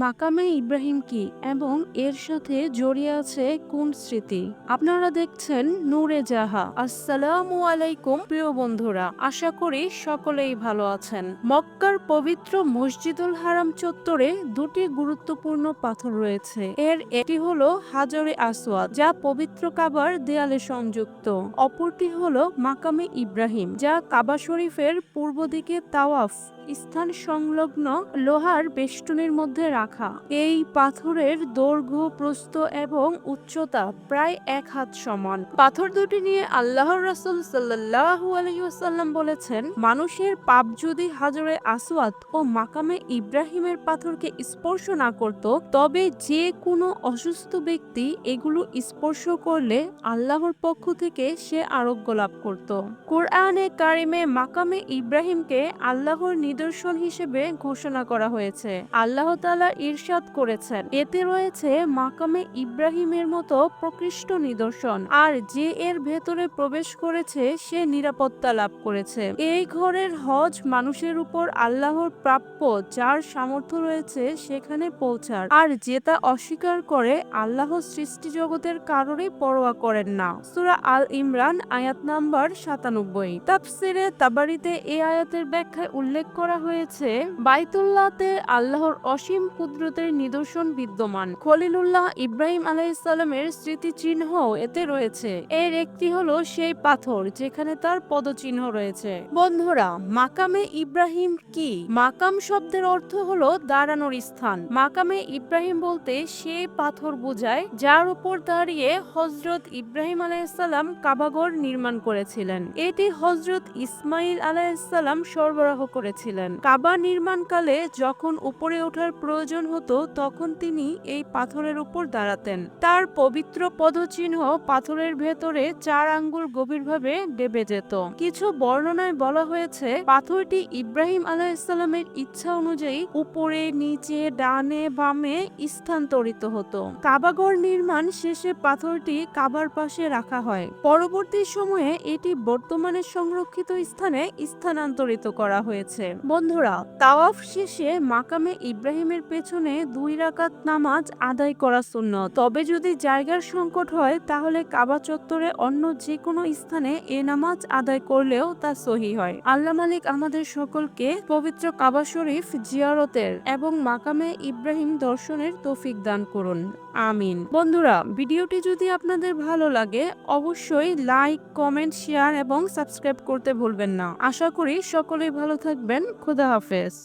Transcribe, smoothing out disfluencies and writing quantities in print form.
মাকামে ইব্রাহিম কি এবং এর সাথে জড়িয়ে আছে কোন স্মৃতি? আপনারা দেখছেন নূরে জাহা। আসসালামু আলাইকুম প্রিয় বন্ধুরা, আশা করি সকলেই ভালো আছেন। মক্কার পবিত্র মসজিদুল হারাম চত্বরে দুটি গুরুত্বপূর্ণ পাথর রয়েছে। এর একটি হলো হাজরে আসওয়াদ, যা পবিত্র কাবার দেয়ালে সংযুক্ত। অপরটি হলো মাকামে ইব্রাহিম, যা কাবা শরীফের পূর্ব দিকে তাওয়াফ স্থান সংলগ্ন লোহার বেষ্টনীর মধ্যে রাখা। এই পাথরের দৈর্ঘ্য, প্রস্থ এবং উচ্চতা প্রায় 1 হাত সমান। পাথর দুটি নিয়ে আল্লাহর রাসূল সাল্লাল্লাহু আলাইহি ওয়াসাল্লাম বলেছেন, মানুষের পাপ যদি হাজরে আসওয়াদ ও মাকামে ইব্রাহিমের পাথরকে স্পর্শ না করত, তবে যে কোনো অসুস্থ ব্যক্তি এগুলো স্পর্শ করলে আল্লাহর পক্ষ থেকে সে আরোগ্য লাভ করত। কুরআনে কারিমে মাকামে ইব্রাহিমকে আল্লাহর নিদর্শন হিসেবে ঘোষণা করা হয়েছে। আল্লাহ তাআলা ইরশাদ করেছেন, এতে রয়েছে মাকামে ইব্রাহিমের মতো প্রকৃষ্ট নিদর্শন, আর যে এর ভেতরে প্রবেশ করেছে সে নিরাপত্তা লাভ করেছে। এই ঘরের হজ মানুষের উপর আল্লাহর প্রাপ্য, যার সামর্থ্য রয়েছে সেখানে পৌঁছার, আর যে তা অস্বীকার করে আল্লাহ সৃষ্টি জগতের কারোরই পরোয়া করেন না। সূরা আল ইমরান আয়াত নাম্বার 97। তাফসিরে তাবারিতে এই আয়াতের ব্যাখ্যায় উল্লেখ করা হয়েছে, বাইতুল্লাহতে আল্লাহর অসীম কুদরতের নিদর্শন বিদ্যমান। খলিলুল্লাহ ইব্রাহিম আলাইহিস সালামের স্মৃতিচিহ্ন এতে রয়েছে। এর একটি হলো সেই পাথর যেখানে তার পদচিহ্ন রয়েছে। বন্ধুরা, মাকামে ইব্রাহিম কি? মাকাম শব্দের অর্থ হলো দাঁড়ানোর স্থান। মাকামে ইব্রাহিম বলতে সেই পাথর বোঝায় যার উপর দাঁড়িয়ে হযরত ইব্রাহিম আলাইহিস সালাম কাবাঘর নির্মাণ করেছিলেন। এটি হযরত ইসমাইল আলাইহিস সালাম সরবরাহ করেছিলেন। কাবা নির্মাণকালে যখন উপরে ওঠার প্রয়োজন হতো, তখন তিনি এই পাথরের উপর দাঁড়াতেন। তার পবিত্র পদচিহ্ন পাথরের ভেতরে 4 আঙ্গুল গভীরভাবে ডেবে যেত। কিছু বর্ণনায় বলা হয়েছে, পাথরটি ইব্রাহিম আলাইহিস সালামের ইচ্ছা অনুযায়ী উপরে, নিচে, ডানে, বামে স্থানান্তরিত হতো। কাবাঘর নির্মাণ শেষে পাথরটি কাবার পাশে রাখা হয়। পরবর্তী সময়ে এটি বর্তমানে সংরক্ষিত স্থানে স্থানান্তরিত করা হয়েছে। বন্ধুরা, তাওয়াফ শেষে মাকামে ইব্রাহিমের পেছনে 2 রাকাত নামাজ আদায় করা সুন্নত। তবে যদি জায়গার সংকট হয়, তাহলে কাবা চত্বরে অন্য যে কোনো স্থানে এ নামাজ আদায় করলেও তা সহিহ হয়। আল্লাহ মালিক আমাদের সকলকে পবিত্র কাবা শরীফ জিয়ারতের এবং মাকামে ইব্রাহিম দর্শনের তৌফিক দান করুন। আমিন। বন্ধুরা, ভিডিওটি যদি আপনাদের ভালো লাগে অবশ্যই লাইক, কমেন্ট, শেয়ার এবং সাবস্ক্রাইব করতে ভুলবেন না। আশা করি সকলেই ভালো থাকবেন। খোদা হাফেজ।